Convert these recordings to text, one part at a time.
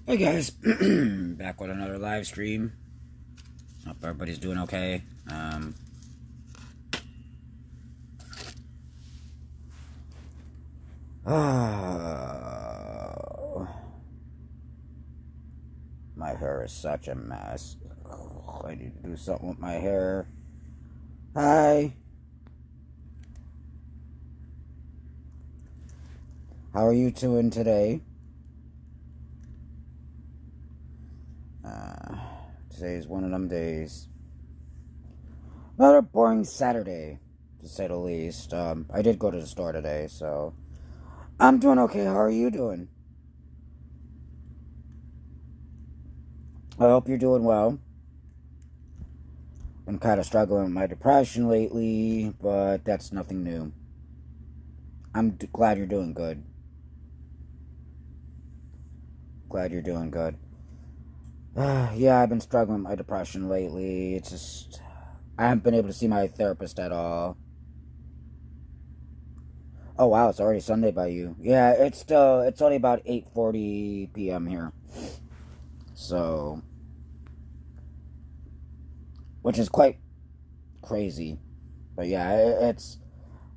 Hey guys, back with another live stream. Hope everybody's doing okay. Oh, my hair is such a mess. I need to do something with my hair. Hi, how are you doing today? Uh, Today's one of them days. Another boring Saturday, to say the least. I did go to the store today, so I'm doing okay. How are you doing? I hope you're doing well. I'm kind of struggling with my depression lately, but that's nothing new. I'm glad you're doing good. Glad you're doing good. Yeah, I've been struggling with my depression lately. It's just I haven't been able to see my therapist at all. Oh wow, it's already Sunday by you. Yeah, it's only about 8:40 p.m. here. So, which is quite crazy. But yeah, it's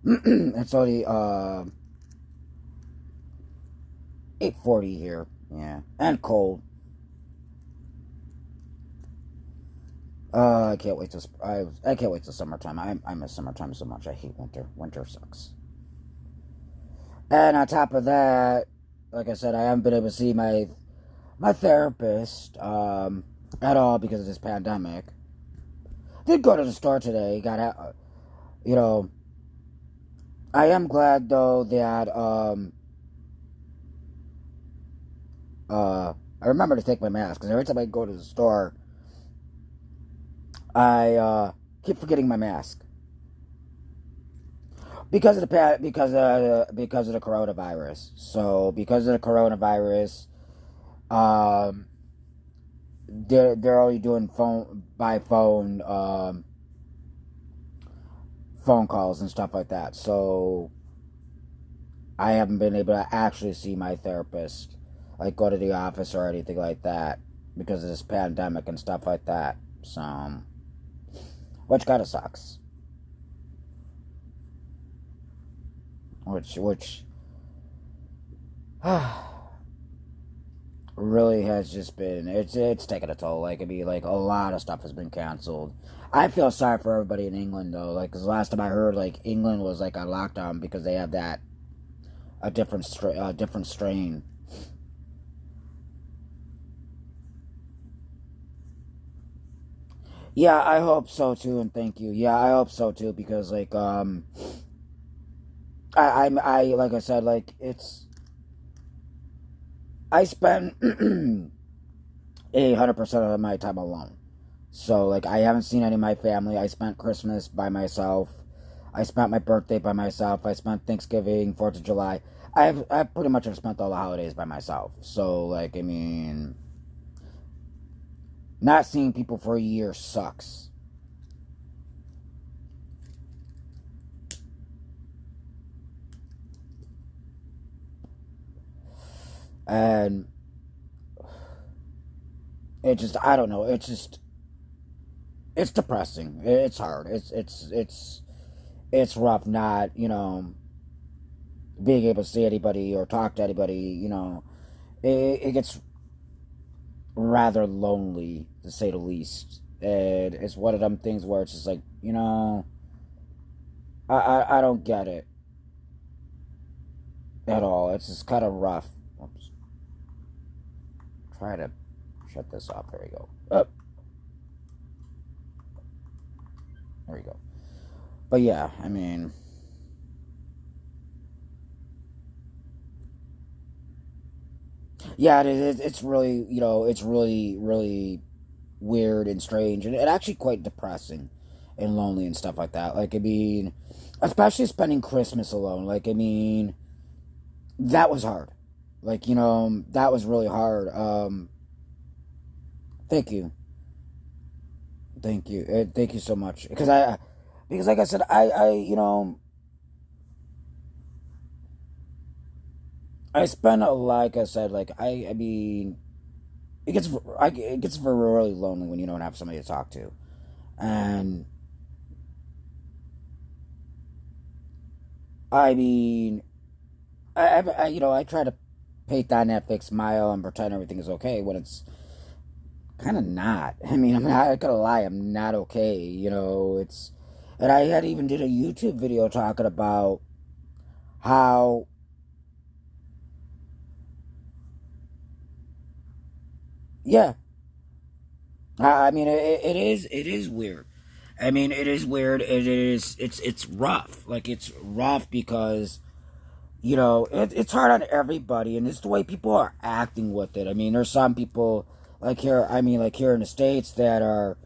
it's only 8:40 here. Yeah, and cold. I can't wait to I can't wait till summertime. I miss summertime so much. I hate winter. Winter sucks. And on top of that, like I said, I haven't been able to see my therapist at all because of this pandemic. Did go to the store today. You know, I am glad though that I remember to take my mask because every time I go to the store, I keep forgetting my mask because of the coronavirus. So because of the coronavirus, um, they're only doing phone calls and stuff like that. So I haven't been able to actually see my therapist, like go to the office or anything like that because of this pandemic and stuff like that. So, which kind of sucks. Which really has just been it's taken a toll. Like like a lot of stuff has been canceled. I feel sorry for everybody in England though. Like, cause last time I heard, like England was like on lockdown because they have that different strain. Yeah, I hope so too, and thank you. Yeah, I hope so too because like I like I said, like I spend 100% of my time alone. So like I haven't seen any of my family. I spent Christmas by myself. I spent my birthday by myself. I spent Thanksgiving, 4th of July. I pretty much have spent all the holidays by myself. So like I mean, not seeing people for a year sucks. And it just I don't know. It's depressing. It's hard. It's rough not, being able to see anybody or talk to anybody, it gets rather lonely to say the least. And it's one of them things where it's just like, I don't get it at all. It's just kind of rough. Oops. Try to shut this off. There we go. Oh, there we go. But yeah, I mean, yeah, it's really, it's really, really weird and strange and actually quite depressing and lonely and stuff like that. Like, I mean, especially spending Christmas alone. Like, I mean, that was hard. Like, that was really hard. Thank you. Thank you. Thank you so much. Because like I said, I spent like I said, like, I mean, it gets really lonely when you don't have somebody to talk to, and I mean, I try to paint that fake smile and pretend everything is okay when it's kind of not. I mean, I'm not gonna lie, I'm not okay. And I had even did a YouTube video talking about how, yeah, I mean, it is weird. I mean, it is weird. It's rough. Like, it's rough because, it's hard on everybody, and it's the way people are acting with it. I mean, there's some people, like here in the States, that are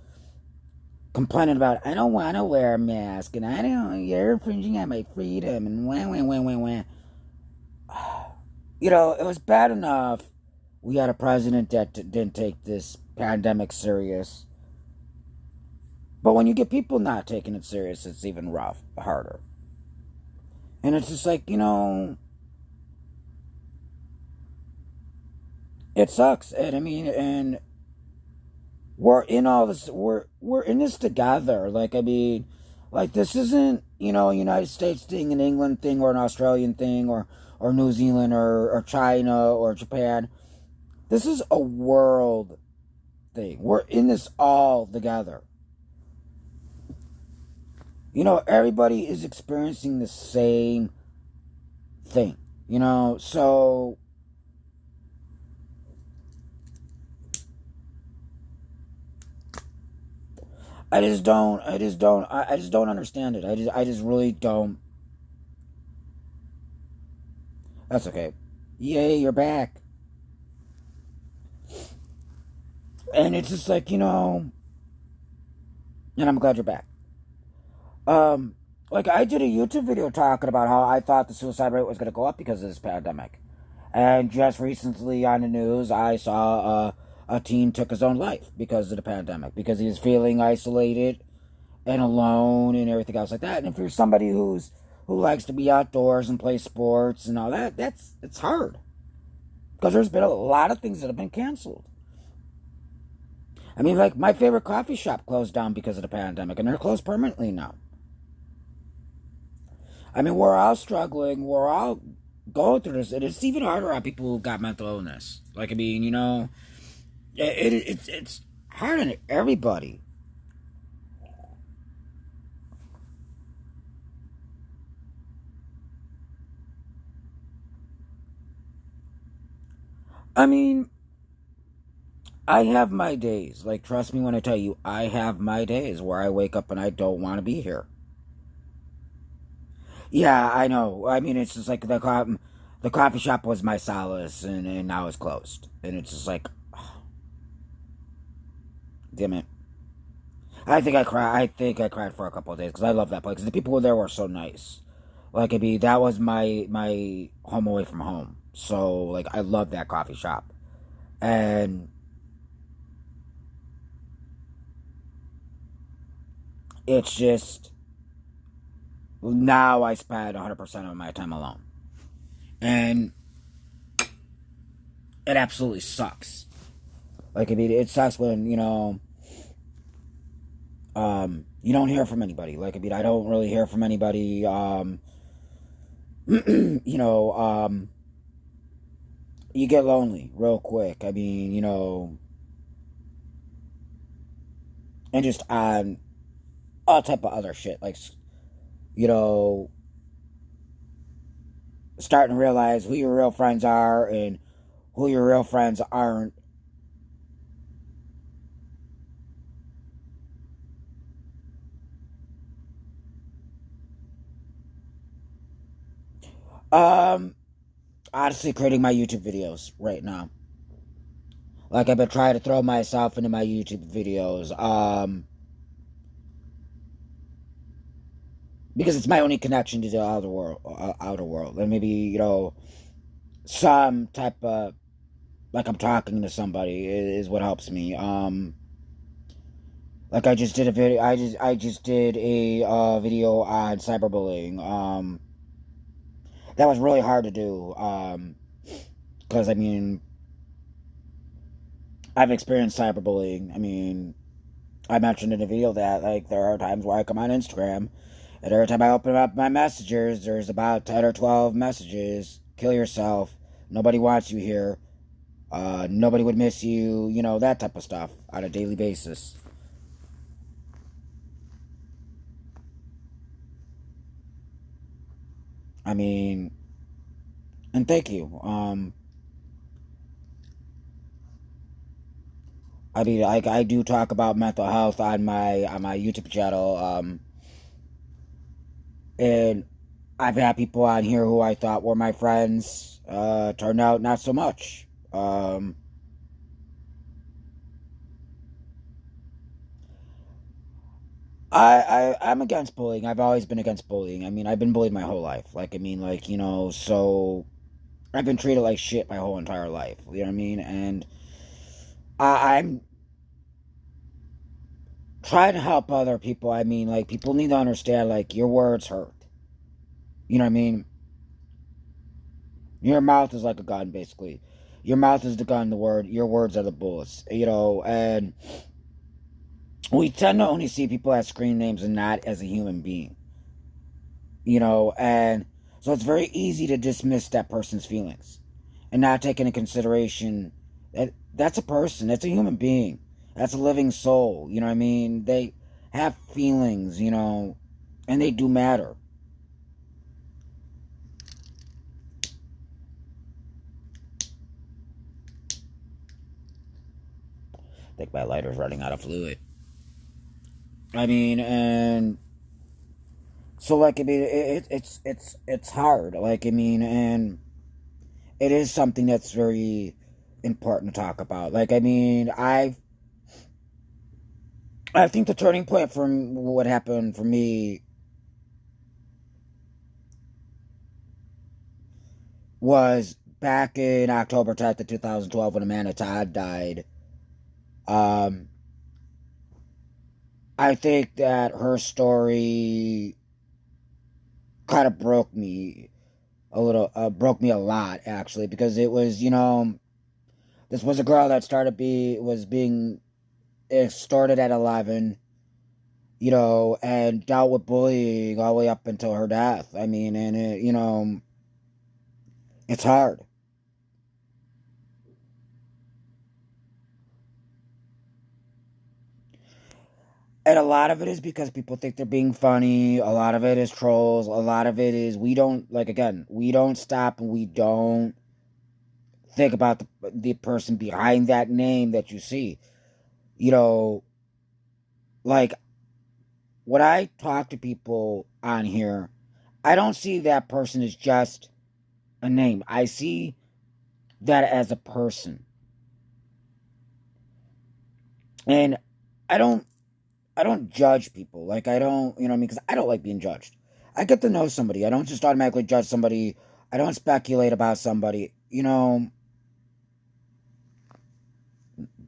complaining about, I don't want to wear a mask, and you're infringing on my freedom, and wah, wah, wah, wah, wah. It was bad enough we had a president that didn't take this pandemic serious. But when you get people not taking it serious, it's even harder. And it's just like, it sucks. And I mean, and we're in all this, we're in this together. Like, I mean, like, this isn't, a United States thing, an England thing, or an Australian thing, or New Zealand, or China, or Japan. This is a world thing. We're in this all together. Everybody is experiencing the same thing. So I just don't understand it. I just really don't. That's okay. Yay, you're back. And it's just like, and I'm glad you're back. Like, I did a YouTube video talking about how I thought the suicide rate was going to go up because of this pandemic. And just recently on the news, I saw a teen took his own life because of the pandemic, because he was feeling isolated and alone and everything else like that. And if you're somebody who likes to be outdoors and play sports and all that, it's hard, because there's been a lot of things that have been canceled. I mean, like, my favorite coffee shop closed down because of the pandemic, and they're closed permanently now. I mean, we're all struggling. We're all going through this, and it's even harder on people who got mental illness. Like, I mean, it's hard on everybody. I mean, I have my days. Like, trust me when I tell you, I have my days where I wake up and I don't want to be here. Yeah, I know. I mean, it's just like the coffee shop was my solace, and now it's closed. And it's just like, damn it. I think I cried. I think I cried for a couple of days because I love that place. The people there were so nice. Like, I mean, that was my home away from home. So, like, I love that coffee shop. And it's just, now I spend 100% of my time alone. And it absolutely sucks. Like, I mean, it sucks when, you don't hear from anybody. Like, I mean, I don't really hear from anybody. You know, you get lonely real quick. I mean, and just on all type of other shit. Like, you know, starting to realize who your real friends are and who your real friends aren't. Um, Honestly, creating my YouTube videos right now. Like, I've been trying to throw myself into my YouTube videos. Because it's my only connection to the outer world, and maybe, some type of, like, I'm talking to somebody is what helps me. Like, I just did a video. I just did a video on cyberbullying. That was really hard to do. Because, I mean, I've experienced cyberbullying. I mean, I mentioned in a video that like there are times where I come on Instagram, and every time I open up my messages, there's about 10 or 12 messages. Kill yourself. Nobody wants you here. Nobody would miss you. You know, that type of stuff on a daily basis. I mean, and thank you. I mean, I do talk about mental health on my YouTube channel. And I've had people on here who I thought were my friends. Turned out not so much. I'm against bullying. I've always been against bullying. I mean, I've been bullied my whole life. Like, I mean, like, you know, so I've been treated like shit my whole entire life. You know what I mean? And I'm trying to help other people. I mean, like, people need to understand, like, your words hurt. You know what I mean? Your mouth is like a gun, basically. Your mouth is the gun, your words are the bullets. You know, and we tend to only see people as screen names and not as a human being. You know, and so it's very easy to dismiss that person's feelings and not take into consideration that that's a person, that's a human being, that's a living soul. You know what I mean? They have feelings, you know, and they do matter. I think my lighter's running out of fluid. I mean, and so like I mean, it's hard. Like I mean, and it is something that's very important to talk about. Like I mean, I think the turning point from what happened for me was back in October 10th of 2012 when Amanda Todd died. Um, I think that her story kind of broke me a lot actually, because it was, you know, this was a girl that was being extorted at 11, you know, and dealt with bullying all the way up until her death. I mean, and it, you know, it's hard. And a lot of it is because people think they're being funny. A lot of it is trolls. A lot of it is we don't, like, again, we don't stop and we don't think about the person behind that name that you see. You know, like when I talk to people on here, I don't see that person as just a name. I see that as a person. And I don't I don't judge people. Like I don't, you know what I mean? Because I don't like being judged. I get to know somebody. I don't just automatically judge somebody. I don't speculate about somebody. You know,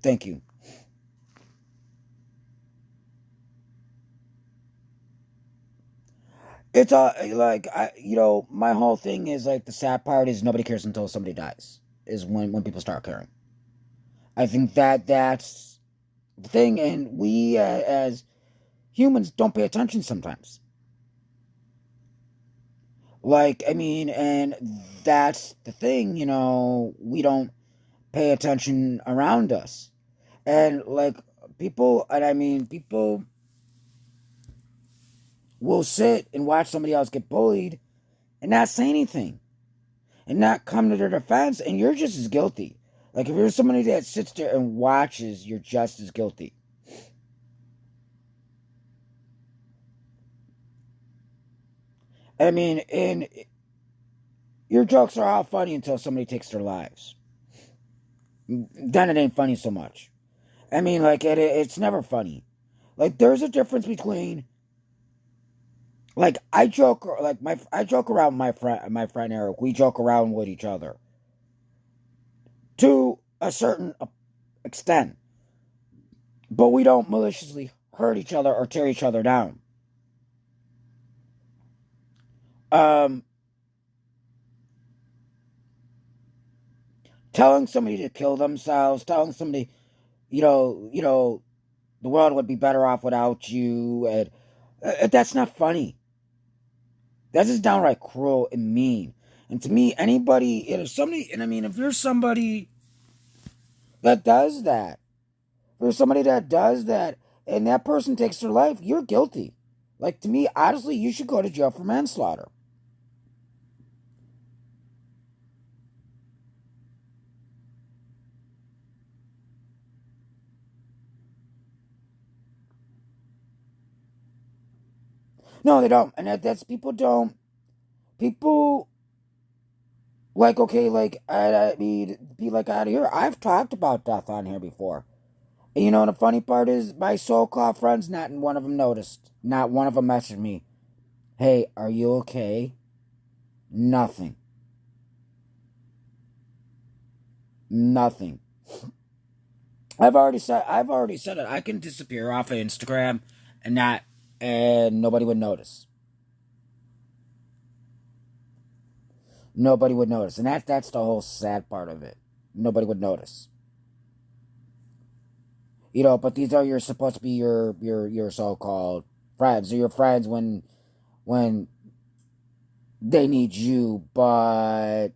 thank you. It's like you know, my whole thing is like the sad part is nobody cares until somebody dies. Is when people start caring. I think that's the thing, and we as humans don't pay attention sometimes. Like I mean, and that's the thing. You know, we don't pay attention around us. And like people, and I mean, people will sit and watch somebody else get bullied and not say anything and not come to their defense, and you're just as guilty. Like if you're somebody that sits there and watches, you're just as guilty. I mean, and your jokes are all funny until somebody takes their lives. Then it ain't funny so much. I mean, like it's never funny. Like there's a difference between like I joke around with my friend Eric. We joke around with each other to a certain extent, but we don't maliciously hurt each other or tear each other down. Um, Telling somebody to kill themselves, telling somebody, the world would be better off without you, and that's not funny. That's just downright cruel and mean. And to me, anybody, if somebody, and I mean, if there's somebody that does that, if there's somebody that does that, and that person takes their life, you're guilty. Like, to me, honestly, you should go to jail for manslaughter. No, they don't. And that's people don't. People, like, okay, like, I mean, be like out of here. I've talked about death on here before. And you know, the funny part is, my so called friends, not one of them noticed. Not one of them messaged me, hey, are you okay? Nothing. Nothing. I've already said it. I can disappear off of Instagram and not and nobody would notice. Nobody would notice. And that's the whole sad part of it. Nobody would notice. But these are your supposed to be your so called friends. They're your friends when they need you, but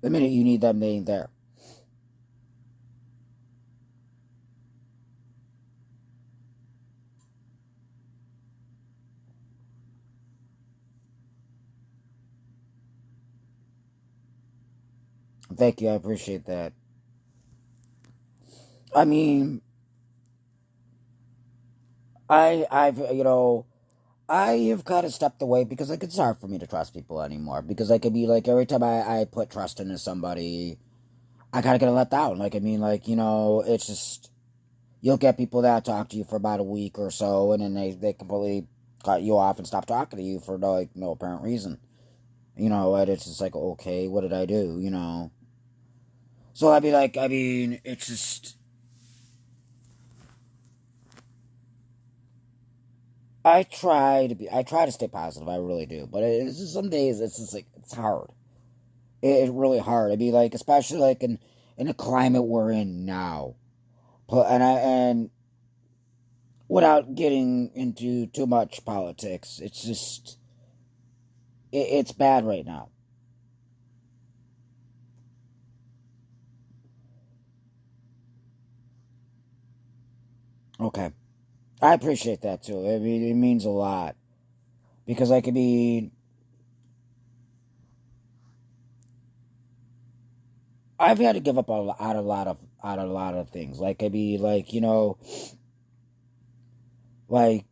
the minute you need them, they ain't there. Thank you, I appreciate that. I mean, I've I have kind of stepped away because like it's hard for me to trust people anymore. Because I could be like every time I put trust into somebody, I kind of get let down. Like I mean, like it's just you'll get people that talk to you for about a week or so, and then they completely cut you off and stop talking to you for no apparent reason. And it's just like, okay, what did I do? So I'd be like, I mean, it's just I try to stay positive. I really do, but it's just some days it's just like it's hard. It's really hard. I mean, like especially like in the climate we're in now, and without getting into too much politics, it's just it's bad right now. Okay, I appreciate that too. I mean, it means a lot because I could be. I've had to give up a lot of things. Like I be like like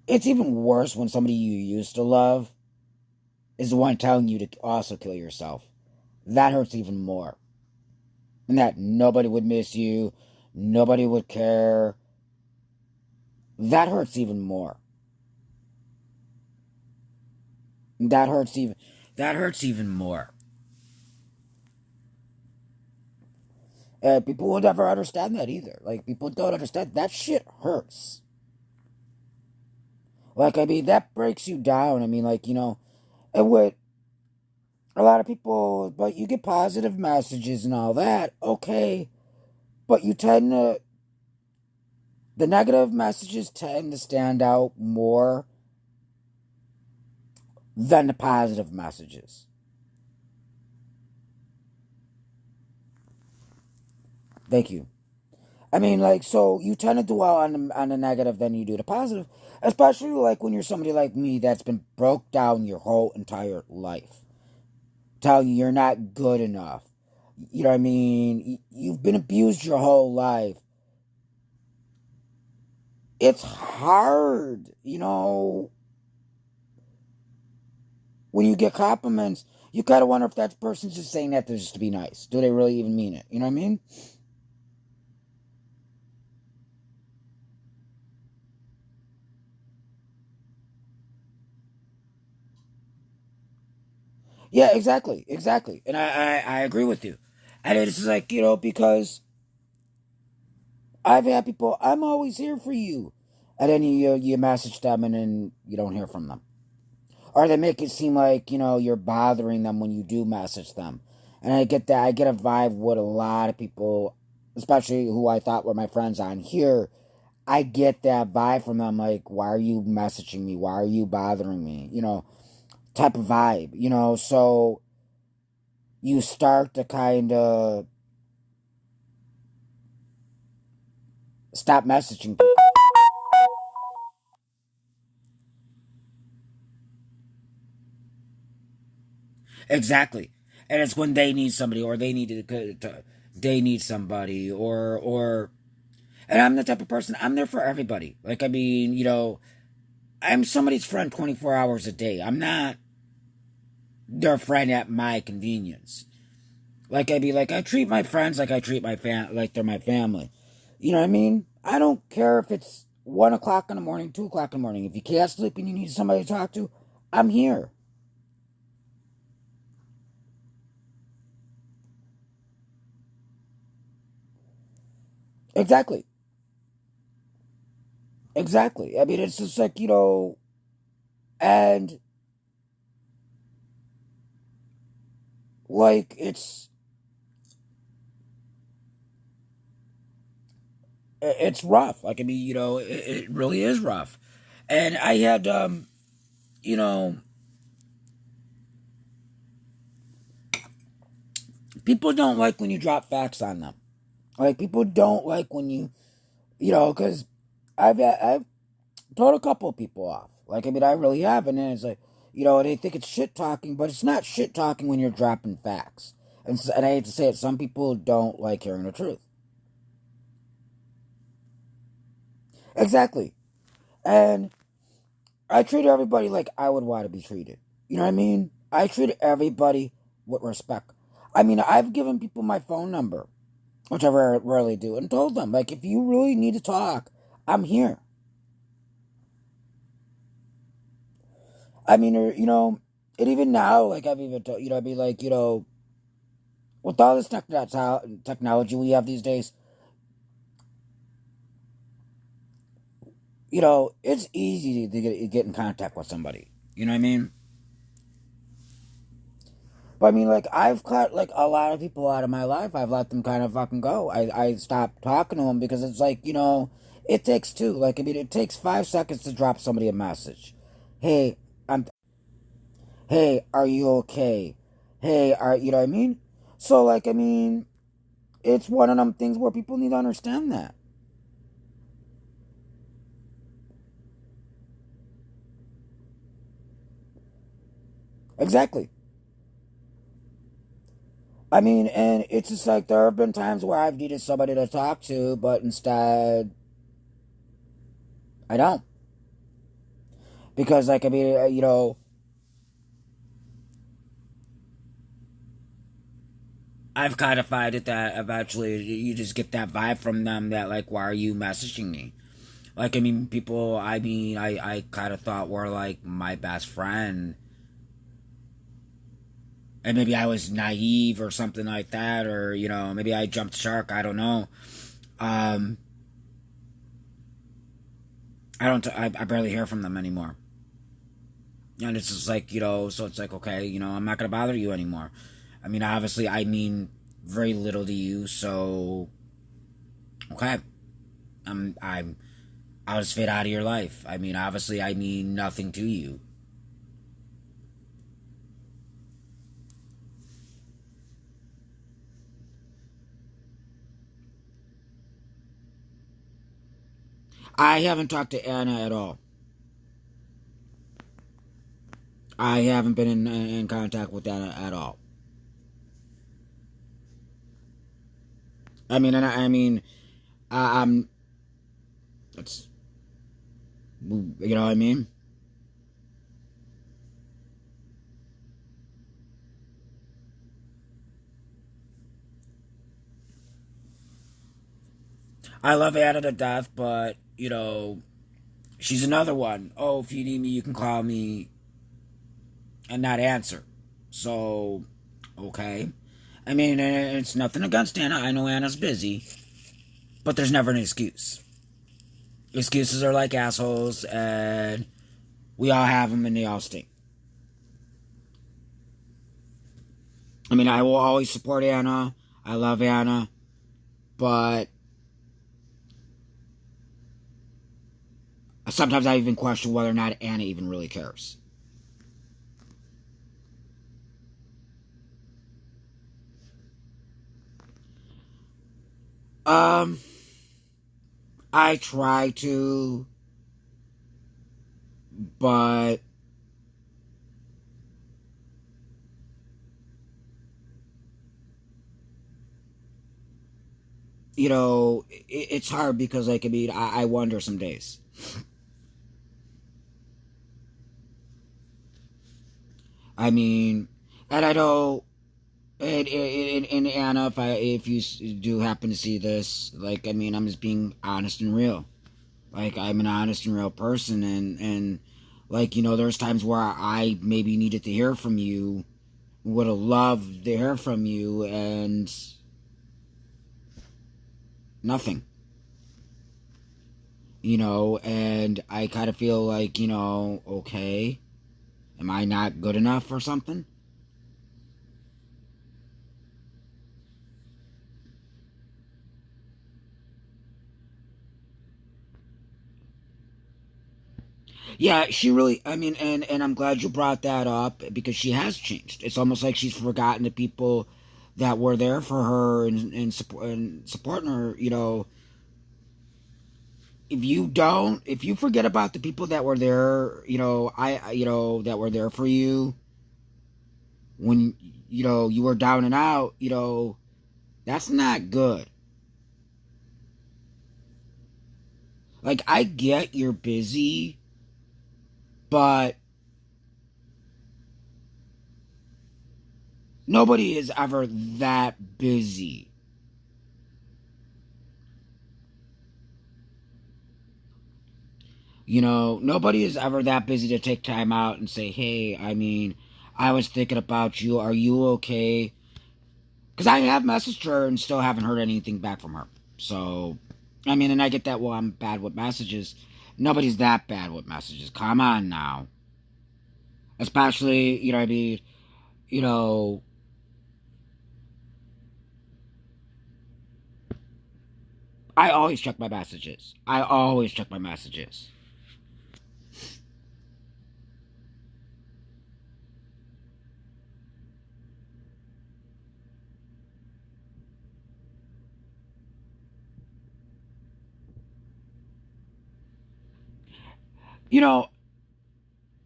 it's even worse when somebody you used to love is the one telling you to also kill yourself. That hurts even more. And that nobody would miss you, nobody would care. That hurts even more. That hurts even that hurts even more. People will never understand that either. Like people don't understand that shit hurts. Like I mean that breaks you down. I mean like it would a lot of people, but you get positive messages and all that. Okay, but you tend to the negative messages tend to stand out more than the positive messages. Thank you. I mean, like, so you tend to dwell on the negative than you do the positive, especially like when you're somebody like me that's been broke down your whole entire life, telling you you're not good enough. You know what I mean? You've been abused your whole life. It's hard, when you get compliments. You kind of wonder if that person's just saying that just to be nice. Do they really even mean it? You know what I mean? Yeah, exactly, exactly. And I agree with you. And it's like, because I've had people, I'm always here for you. And then you message them and then you don't hear from them. Or they make it seem like, you're bothering them when you do message them. And I get that. I get a vibe with a lot of people, especially who I thought were my friends on here. I get that vibe from them. Like, why are you messaging me? Why are you bothering me? Type of vibe. So you start to kind of stop messaging people. Exactly. And it's when they need somebody, or they need somebody, or and I'm the type of person, I'm there for everybody. Like, I mean, I'm somebody's friend 24 hours a day. I'm not their friend at my convenience. Like, I treat my friends like I treat like they're my family. You know what I mean? I don't care if it's 1 o'clock in the morning, 2 o'clock in the morning. If you can't sleep and you need somebody to talk to, I'm here. Exactly. Exactly. I mean, it's just like, and like it's rough. Like, I mean, it really is rough. And I had you know, people don't like when you drop facts on them. Like, people don't like when because I've told a couple of people off. Like, I mean, I really have, and then it's like, they think it's shit talking, but it's not shit talking when you're dropping facts. And I hate to say it, some people don't like hearing the truth. Exactly. And I treat everybody like I would want to be treated. You know what I mean? I treat everybody with respect. I mean, I've given people my phone number, which I rarely do, and told them, like, if you really need to talk, I'm here. I mean, and even now, like, I've even told, I'd be like, with all this technology we have these days, it's easy to get in contact with somebody. You know what I mean? But I mean, like, I've cut, like, a lot of people out of my life. I've let them kind of fucking go. I stopped talking to them because it's like, it takes two. Like, I mean, it takes 5 seconds to drop somebody a message. Hey, hey, are you okay? Hey, you know what I mean? So, like, I mean, it's one of them things where people need to understand that. Exactly. I mean, and it's just like there have been times where I've needed somebody to talk to, but instead, I don't. Because, like, I mean, I've codified it that eventually you just get that vibe from them that, like, why are you messaging me? Like, I mean, people, I kind of thought were, like, my best friend. And maybe I was naive or something like that, or, maybe I jumped shark, I don't know. Um, I barely hear from them anymore. And it's just like, so it's like, okay, I'm not going to bother you anymore. I mean, obviously, I mean very little to you, so, okay. I'll just fade out of your life. I mean, obviously, I mean nothing to you. I haven't talked to Anna at all. I haven't been in contact with Anna at all. I mean, and I'm. It's, you know what I mean? I love Anna to death, but, she's another one. Oh, if you need me, you can call me and not answer. So, okay. I mean, it's nothing against Anna. I know Anna's busy, but there's never an excuse. Excuses are like assholes, and we all have them and they all stink. I mean, I will always support Anna. I love Anna. But sometimes I even question whether or not Anna even really cares. Um, I try to, but it's hard because, like, I mean, I wonder some days. I mean, and I know, and Anna, if you do happen to see this, like, I mean, I'm just being honest and real. Like, I'm an honest and real person, and like, there's times where I maybe needed to hear from you, would have loved to hear from you, and nothing. And I kind of feel like, okay, am I not good enough or something? Yeah, she really, I mean, and I'm glad you brought that up because she has changed. It's almost like she's forgotten the people that were there for her and supporting her. If you forget about the people that were there, that were there for you when, you were down and out, that's not good. Like, I get you're busy, but nobody is ever that busy. Nobody is ever that busy to take time out and say, hey, I mean, I was thinking about you. Are you okay? Because I have messaged her and still haven't heard anything back from her. So, I mean, and I get that, well, I'm bad with messages. Nobody's that bad with messages. Come on now. Especially, I mean, you know, I always check my messages. I always check my messages. You know,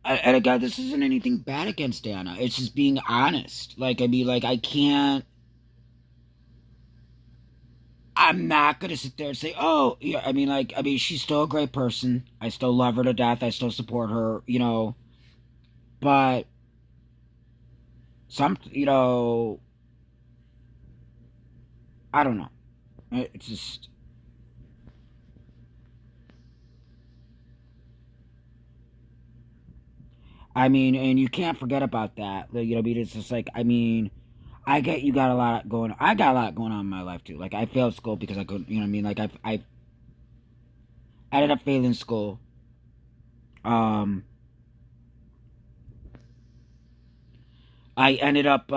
and again, this isn't anything bad against Anna. It's just being honest. Like, I mean, like, I can't. I'm not gonna sit there and say, "Oh, yeah." I mean, she's still a great person. I still love her to death. I still support her. But some, I don't know. It's just, I mean, and you can't forget about that. Like, I mean, it's just like, I mean, I get you got a lot going. I got a lot going on in my life too. Like, I failed school because I couldn't. You know what I mean? Like, I ended up failing school. Um, I ended up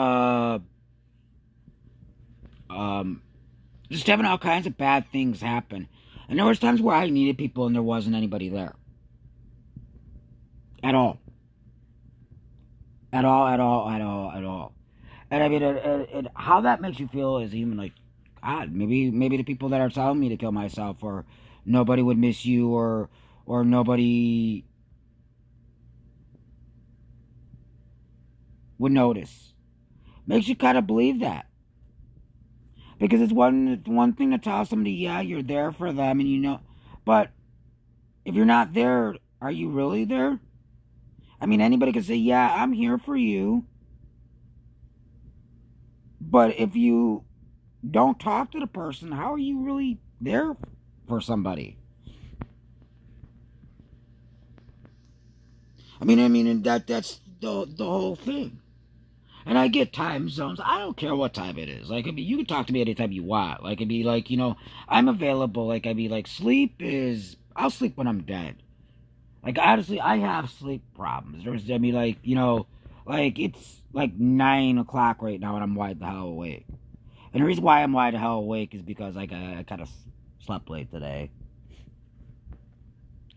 um just having all kinds of bad things happen. And there was times where I needed people and there wasn't anybody there at all, at all, at all, at all, at all. And I mean, how that makes you feel is even like, God, maybe the people that are telling me to kill myself, or nobody would miss you, or nobody would notice, makes you kind of believe that. Because it's one thing to tell somebody, yeah, you're there for them, and but if you're not there, are you really there? I mean, anybody can say, yeah, I'm here for you, but if you don't talk to the person, how are you really there for somebody? I mean, and that's the whole thing. And I get time zones. I don't care what time it is. Like, I mean, you can talk to me anytime you want. Like, I'd be like, I'm available. Like, I'd be like, I'll sleep when I'm dead. Like, honestly, I have sleep problems. I mean, like, Like, it's like 9 o'clock right now, and I'm wide the hell awake. And the reason why I'm wide the hell awake is because like I kind of slept late today.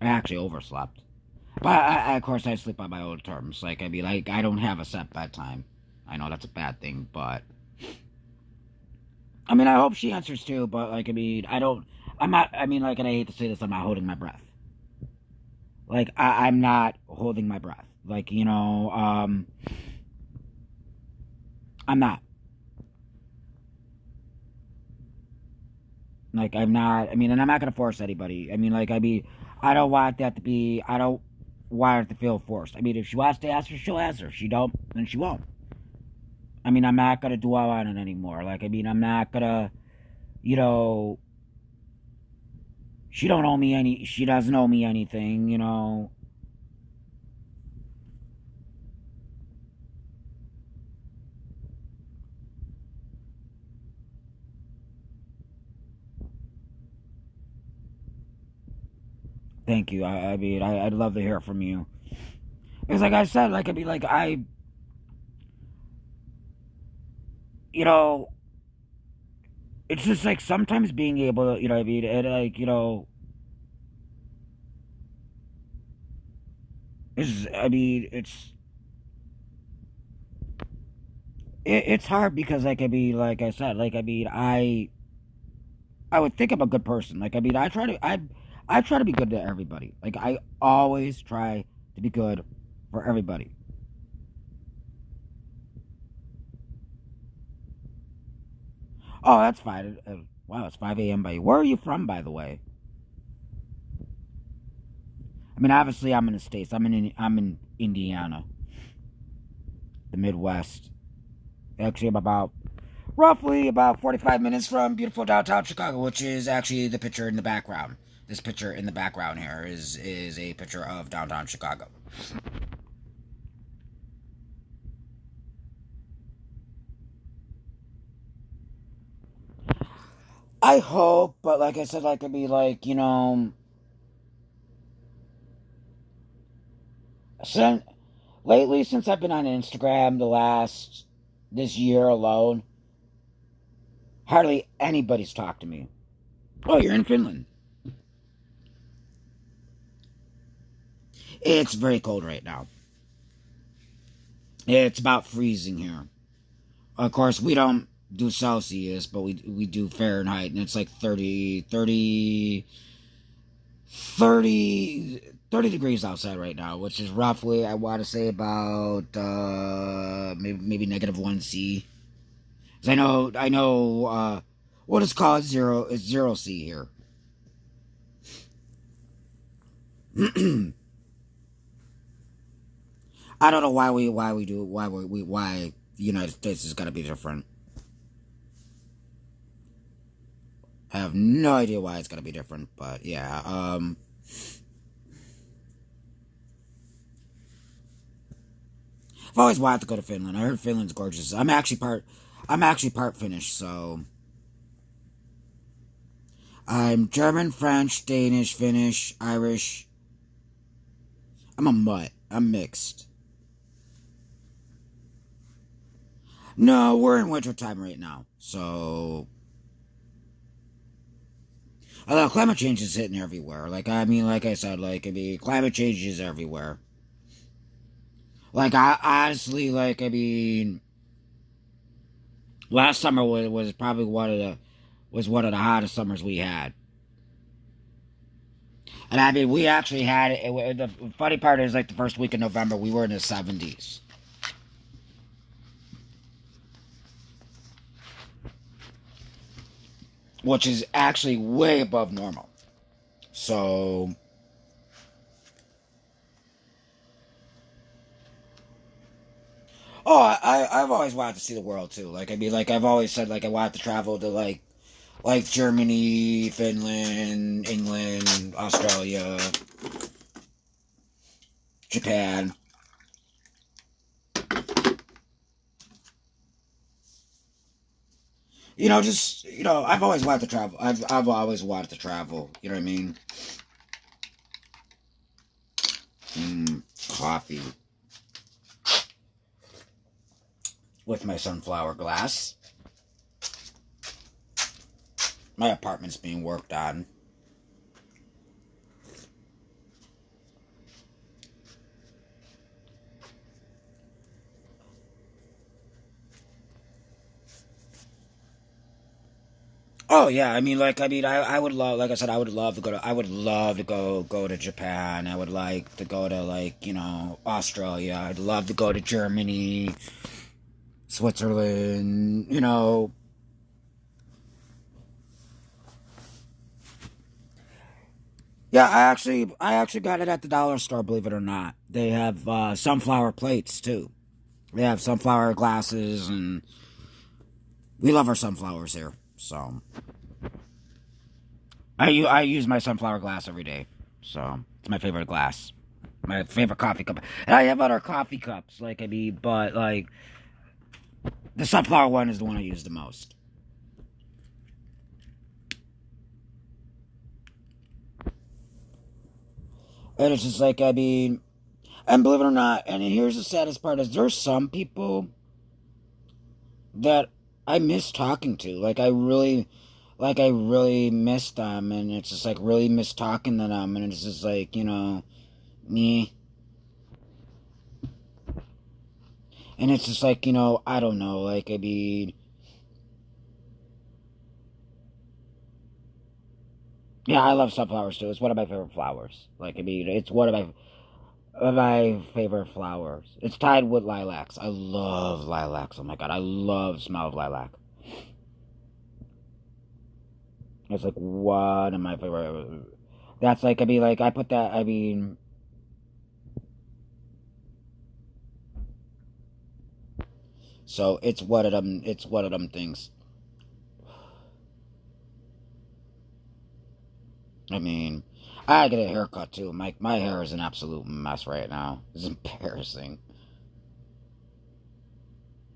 I actually overslept. But of course, I sleep on my own terms. Like, I don't have a set bedtime. I know that's a bad thing, but I mean, I hope she answers too. But like, I don't. I'm not. I mean, like, and I hate to say this, I'm not holding my breath. Like, I'm not holding my breath. Like, I'm not. Like, I'm not. I mean, and I'm not gonna force anybody. I mean, like, I don't want that to be. I don't want her to feel forced. I mean, if she wants to answer, she'll answer. If she don't, then she won't. I mean, I'm not gonna dwell on it anymore. Like, I mean, I'm not gonna, you know, she don't owe me any. She doesn't owe me anything. Thank you. I mean, I'd love to hear from you. Because, like I said, like, you know, it's just like sometimes being able to, and like, I mean, it's hard because, like, like I said, like, I would think I'm a good person. Like, I mean, I try to be good to everybody. Like, I always try to be good for everybody. Oh, that's fine. Wow, it's 5 a.m. by you. Where are you from, by the way? I mean, obviously, I'm in the States. I'm in Indiana, the Midwest. Actually, I'm about roughly about 45 minutes from beautiful downtown Chicago, which is actually the picture in the background. This picture in the background here is a picture of downtown Chicago. I hope, but like I said, like, since lately, since I've been on Instagram this year alone, hardly anybody's talked to me. Oh, you're in Finland. It's very cold right now. It's about freezing here. Of course, we don't do Celsius, but we do Fahrenheit, and it's like 30 degrees outside right now, which is roughly, I want to say, about maybe -1 C. I know what is called zero is 0 C here. I don't know why the United States is gonna be different. I have no idea why it's gonna be different, but yeah. I've always wanted to go to Finland. I heard Finland's gorgeous. I'm actually part Finnish, so I'm German, French, Danish, Finnish, Irish. I'm a mutt. I'm mixed. No, we're in wintertime right now, so although climate change is hitting everywhere. Like, I mean, like I said, like, climate change is everywhere. Like, I honestly, like, last summer was probably one of the hottest summers we had. And I mean, we actually had it. The funny part is, like, the first week of November, we were in the 70s, which is actually way above normal. So, oh, I've always wanted to see the world too. Like, like, I've always said, like, I wanted to travel to, like Germany, Finland, England, Australia, Japan. Just I've always wanted to travel. I've always wanted to travel. You know what I mean? Coffee. with my sunflower glass. My apartment's being worked on. Oh yeah, I would love, like I said, I would love to go to, I would love to go to Japan. I would like to go to, like, Australia. I'd love to go to Germany, Switzerland. Yeah, I actually got it at the dollar store. Believe it or not, they have sunflower plates too. They have sunflower glasses, and we love our sunflowers here. So I use my sunflower glass every day. So it's my favorite glass, my favorite coffee cup. And I have other coffee cups, but like the sunflower one is the one I use the most. And it's just and believe it or not, and here's the saddest part: is there's some people that I miss talking to. I really miss them, and it's just like really miss talking to them, and it's just like me, and it's just like I don't know, yeah, I love sunflowers too. It's one of my favorite flowers. It's one of my favorite flowers. It's tied with lilacs. I love lilacs. Oh my god, I love the smell of lilac. It's like one of my favorite. That's I put that. So it's one of them. It's one of them things. I mean, I get a haircut too. My hair is an absolute mess right now. It's embarrassing.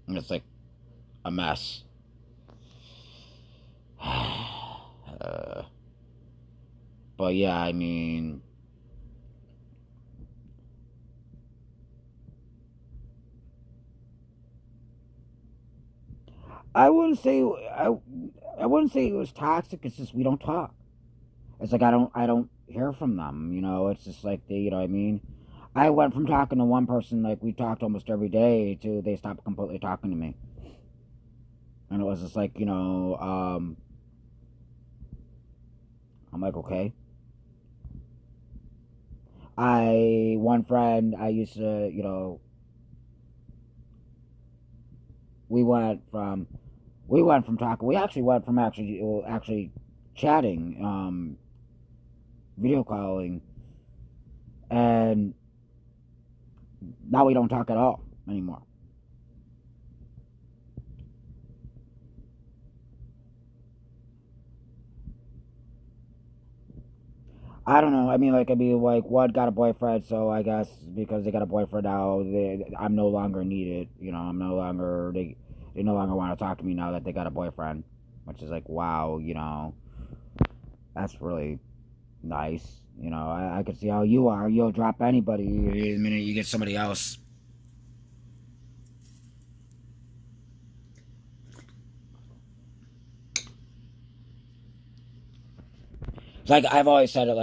It's like a mess. But yeah, I wouldn't say I wouldn't say it was toxic. It's just we don't talk. It's like I don't hear from them. It's just like what I mean. I went from talking to one person, like we talked almost every day, to they stopped completely talking to me, and it was just like I'm like, okay. I one friend I used to we went from talking. We actually went from actually chatting, video calling, and now we don't talk at all anymore. I don't know. Like one got a boyfriend, so I guess because they got a boyfriend now, I'm no longer needed. I'm no longer they no longer want to talk to me now that they got a boyfriend, which is like wow. That's really nice. I could see how you are. You'll drop anybody the minute you get somebody else. It's like I've always said it.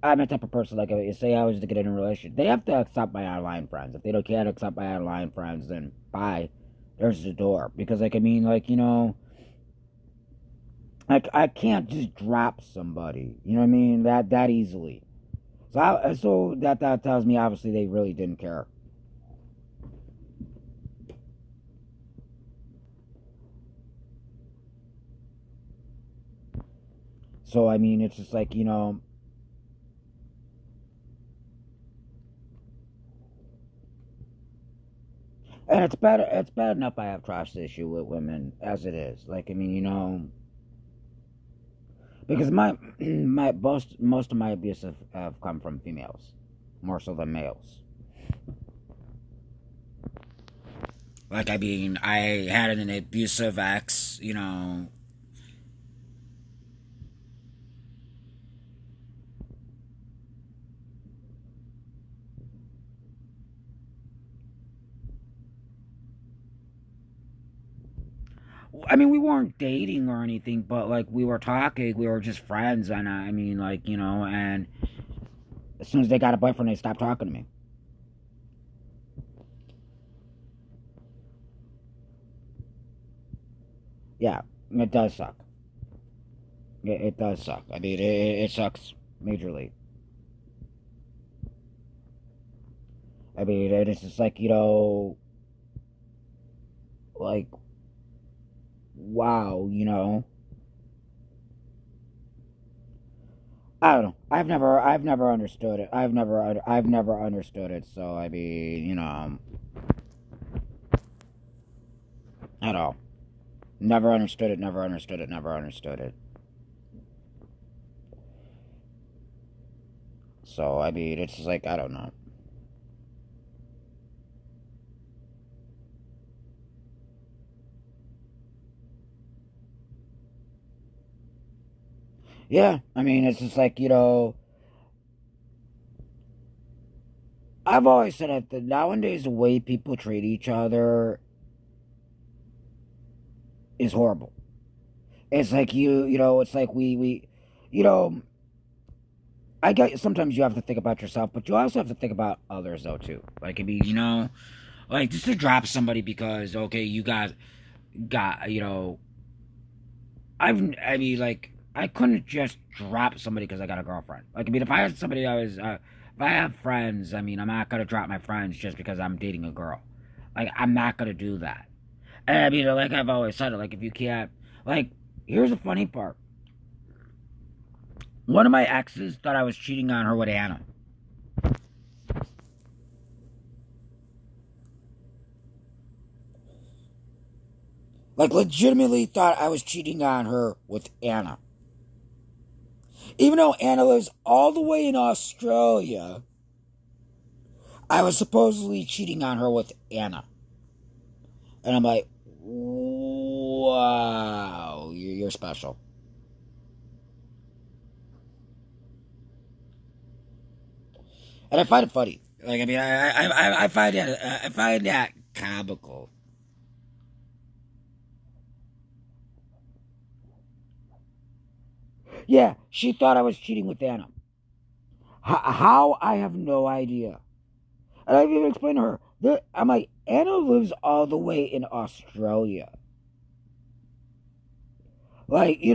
I'm the type of person say I was to get in a relationship, they have to accept my online friends. If they don't can't accept my online friends, then bye. There's the door. Because I can't just drop somebody. You know what I mean? That easily. So that tells me obviously they really didn't care. So it's just and it's bad enough I have trust issue with women as it is. Because my most of my abuse have come from females, more so than males. I had an abusive ex. I mean, we weren't dating or anything, but like we were talking, we were just friends, and I mean, like, and as soon as they got a boyfriend, they stopped talking to me. Yeah, it does suck. It does suck. I mean, it sucks majorly. I mean, and it's just like, like, wow, I don't know. I've never understood it. I've never understood it. So I mean, at all. Never understood it. Never understood it. Never understood it. So I mean, it's just like I don't know. Yeah, I mean, it's just like I've always said that nowadays the way people treat each other is horrible. It's like it's like you know, I get sometimes you have to think about yourself, but you also have to think about others though too. Like it be, like just to drop somebody because okay, you got I mean like I couldn't just drop somebody because I got a girlfriend. Like I mean, if I had somebody if I have friends, I mean, I'm not gonna drop my friends just because I'm dating a girl. Like I'm not gonna do that. And I mean, like I've always said it, like if you can't, like here's the funny part. One of my exes thought I was cheating on her with Anna. Like legitimately thought I was cheating on her with Anna. Even though Anna lives all the way in Australia, I was supposedly cheating on her with Anna. And I'm like, wow, you're special. And I find it funny. Like, I mean, I find that comical. Yeah, she thought I was cheating with Anna. How? I have no idea. And I've even explained to her. I'm like, Anna lives all the way in Australia. Like, I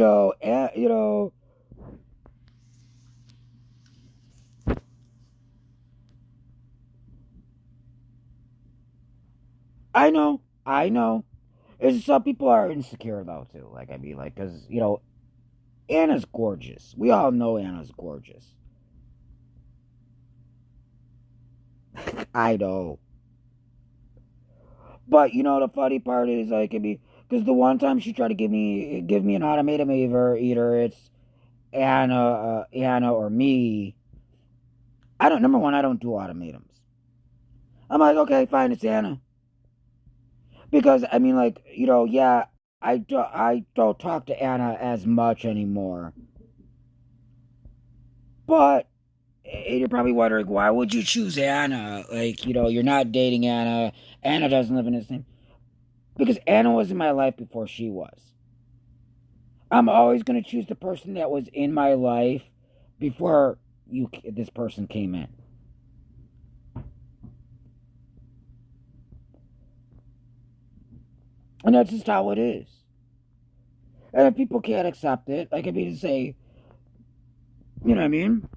know. It's some people are insecure though too. Like, I mean, like, cause Anna's gorgeous. We all know Anna's gorgeous. I know. But the funny part is like, I mean, because the one time she tried to give me an automatum either it's Anna or me. I don't. Number one, I don't do ultimatums. I'm like, okay, fine, it's Anna. Because I mean, like, yeah, I don't talk to Anna as much anymore. But you're probably wondering why would you choose Anna? Like, you're not dating Anna. Anna doesn't live in the same. Because Anna was in my life before she was. I'm always gonna choose the person that was in my life before this person came in. And that's just how it is. And if people can't accept it, like I mean to say, you know what I mean?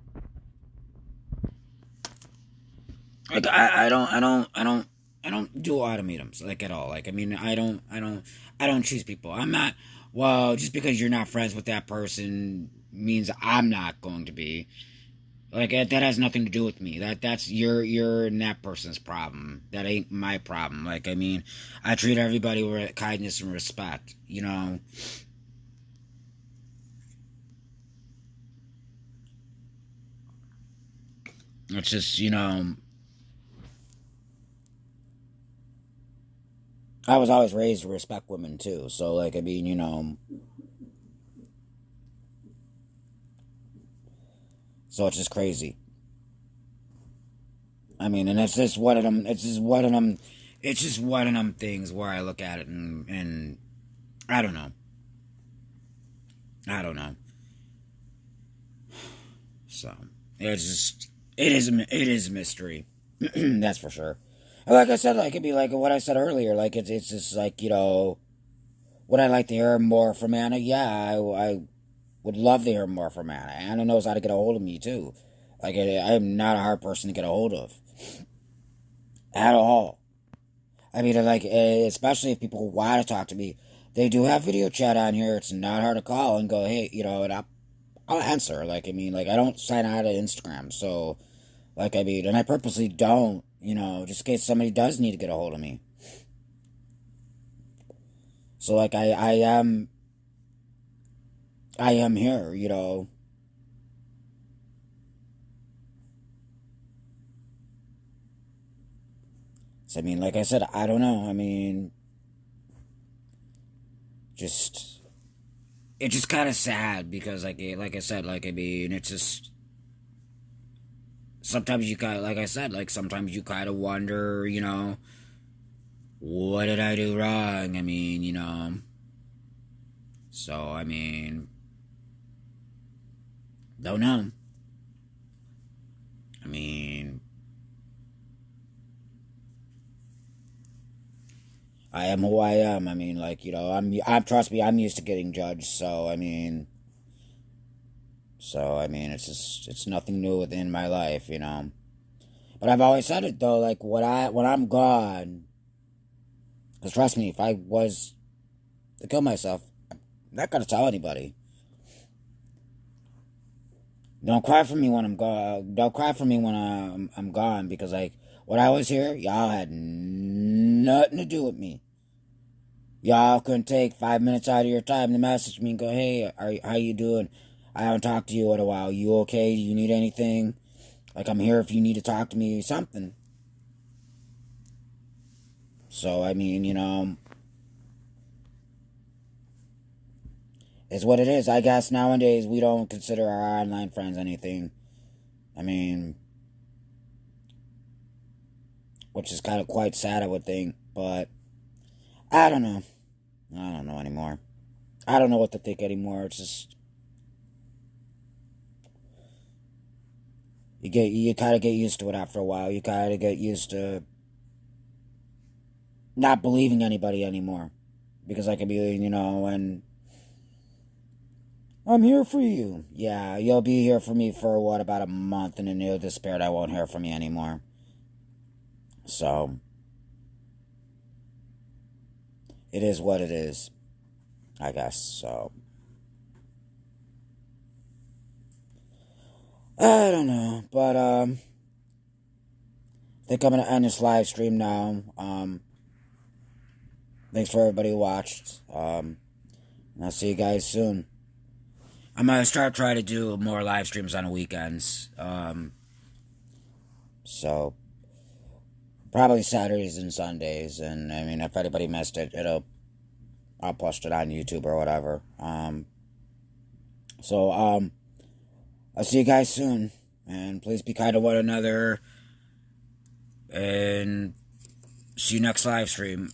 Like I don't do ultimatums like at all. Like I mean I don't choose people. I'm not well just because you're not friends with that person means I'm not going to be. Like that has nothing to do with me. That's your and that person's problem. That ain't my problem. Like I mean, I treat everybody with kindness and respect. It's just I was always raised to respect women too. So like I mean so it's just crazy. I mean, and it's just one of them. It's just one of them. It's just one of them things where I look at it and I don't know. I don't know. So it's just it is a mystery. That's for sure. And like I said, like it'd be like what I said earlier. Like it's just like would I like to hear more from Anna? Yeah, I would love to hear more from Anna. Anna knows how to get a hold of me too. Like I am not a hard person to get a hold of at all. I mean, like especially if people want to talk to me, they do have video chat on here. It's not hard to call and go, hey, and I'll answer. Like I mean, like I don't sign out of Instagram, so like I mean, and I purposely don't, just in case somebody does need to get a hold of me. So like I am here. So I mean, like I said, I don't know. I mean, just it's just kind of sad because like I said, like I mean, it's just sometimes you kind of like I said, like sometimes you kind of wonder, what did I do wrong? I mean, so I mean, don't know. I mean, I am who I am. I mean, like I'm trust me, I'm used to getting judged. So I mean, it's nothing new within my life. But I've always said it though, like when I'm gone, because trust me, if I was to kill myself, I'm not gonna tell anybody. Don't cry for me when I'm gone. Don't cry for me when I'm gone because like when I was here, y'all had nothing to do with me. Y'all couldn't take 5 minutes out of your time to message me and go, hey, how you doing? I haven't talked to you in a while. You okay? Do you need anything? Like, I'm here if you need to talk to me, something. So, I mean, it's what it is. I guess nowadays we don't consider our online friends anything. I mean, which is kind of quite sad, I would think. But, I don't know. I don't know anymore. I don't know what to think anymore. It's just you kind of get used to it after a while. You kind of get used to not believing anybody anymore because I could be, and I'm here for you. Yeah, you'll be here for me for what about a month, and then you'll despair and I won't hear from you anymore. So it is what it is, I guess. So I don't know, but I think I'm gonna end this live stream now. Thanks for everybody who watched. And I'll see you guys soon. I'm gonna start trying to do more live streams on the weekends. So probably Saturdays and Sundays. And I mean, if anybody missed it, I'll post it on YouTube or whatever. So I'll see you guys soon, and please be kind to one another. And see you next live stream.